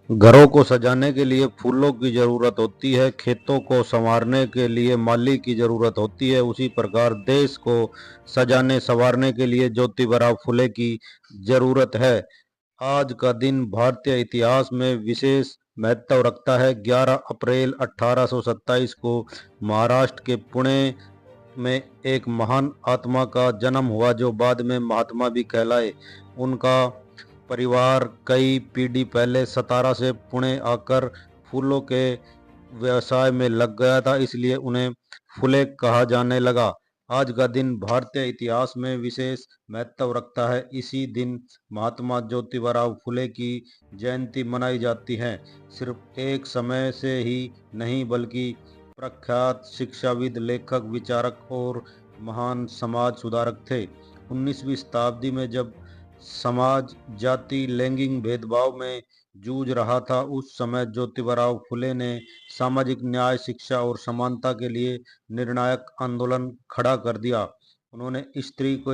घरों को सजाने के लिए फूलों की जरूरत होती है, खेतों को संवारने के लिए माली की जरूरत होती है। उसी प्रकार देश को सजाने संवारने के लिए ज्योतिबा फुले की जरूरत है। आज का दिन भारतीय इतिहास में विशेष महत्व रखता है। 11 अप्रैल 1827 को महाराष्ट्र के पुणे में एक महान आत्मा का जन्म हुआ जो बाद में महात्मा भी कहलाए। उनका परिवार कई पीढ़ी पहले सतारा से पुणे आकर फूलों के व्यवसाय में लग गया था, इसलिए उन्हें फुले कहा जाने लगा। आज का दिन भारतीय इतिहास में विशेष महत्व रखता है। इसी दिन महात्मा ज्योतिबा फुले की जयंती मनाई जाती है। सिर्फ एक समय से ही नहीं बल्कि प्रख्यात शिक्षाविद, लेखक, विचारक और महान समाज सुधारक थे। 19वीं शताब्दी में जब समाज जाति लैंगिक भेदभाव में जूझ रहा था, उस समय ज्योतिबा फुले ने सामाजिक न्याय, शिक्षा और समानता के लिए निर्णायक आंदोलन खड़ा कर दिया। उन्होंने स्त्री को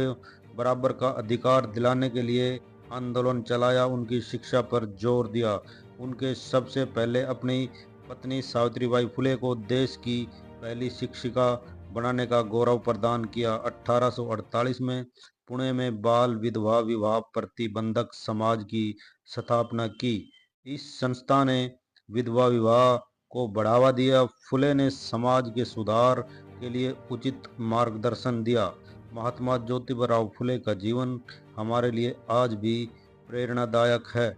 बराबर का अधिकार दिलाने के लिए आंदोलन चलाया, उनकी शिक्षा पर जोर दिया। उनके सबसे पहले अपनी पत्नी सावित्रीबाई फुले को देश की पहली शिक्षिका बनाने का गौरव प्रदान किया। 1848 में पुणे में बाल विधवा विवाह प्रतिबंधक समाज की स्थापना की। इस संस्था ने विधवा विवाह को बढ़ावा दिया। फुले ने समाज के सुधार के लिए उचित मार्गदर्शन दिया। महात्मा ज्योतिबा फुले का जीवन हमारे लिए आज भी प्रेरणादायक है।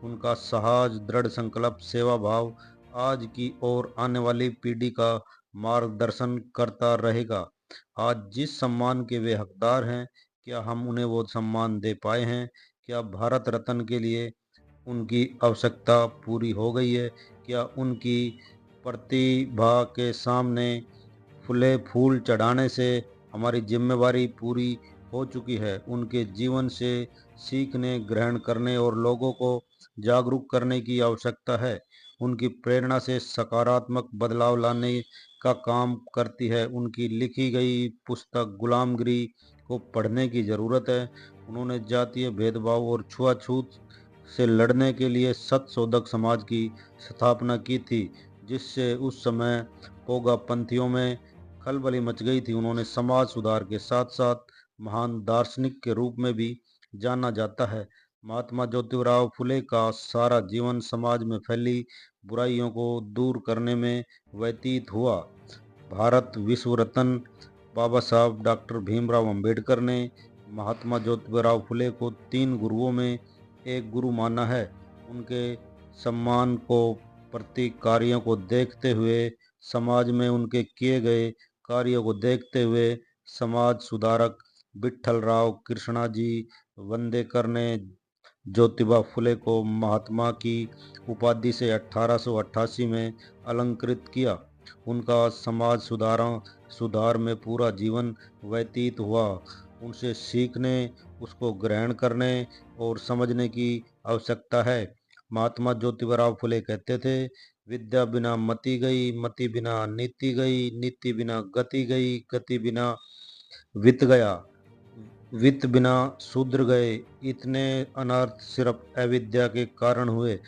उनका साहस, दृढ़ संकल्प, सेवा भाव आज की और आने वाली पीढ़ी का मार्गदर्शन करता रहेगा। आज जिस सम्मान के वे हकदार हैं, क्या हम उन्हें वो सम्मान दे पाए हैं? क्या भारत रत्न के लिए उनकी आवश्यकता पूरी हो गई है? क्या उनकी प्रतिभा के सामने फूले फूल चढ़ाने से हमारी जिम्मेवारी पूरी हो चुकी है? उनके जीवन से सीखने, ग्रहण करने और लोगों को जागरूक करने की आवश्यकता है। उनकी प्रेरणा से सकारात्मक बदलाव लाने का काम करती है। उनकी लिखी गई पुस्तक गुलामगिरी को पढ़ने की ज़रूरत है। उन्होंने जातीय भेदभाव और छुआछूत से लड़ने के लिए सत्यशोधक समाज की स्थापना की थी, जिससे उस समय पोगा पंथियों में खलबली मच गई थी। उन्होंने समाज सुधार के साथ साथ महान दार्शनिक के रूप में भी जाना जाता है। महात्मा ज्योतिराव फुले का सारा जीवन समाज में फैली बुराइयों को दूर करने में व्यतीत हुआ। भारत विश्व रत्न बाबा साहब डॉक्टर भीमराव अंबेडकर ने महात्मा ज्योतिराव फुले को 3 गुरुओं में एक गुरु माना है। उनके सम्मान को प्रति कार्यों को देखते हुए, समाज में उनके किए गए कार्यों को देखते हुए समाज सुधारक विठ्ठलराव कृष्णा जी वंदेकर ने ज्योतिबा फुले को महात्मा की उपाधि से 1888 में अलंकृत किया। उनका समाज सुधार में पूरा जीवन व्यतीत हुआ। उनसे सीखने, उसको ग्रहण करने और समझने की आवश्यकता है। महात्मा ज्योतिबा फुले कहते थे, विद्या बिना मति गई, मति बिना नीति गई, नीति बिना गति गई, गति बिना वित्त गया, वित्त बिना शूद्र गए। इतने अनर्थ सिर्फ अविद्या के कारण हुए।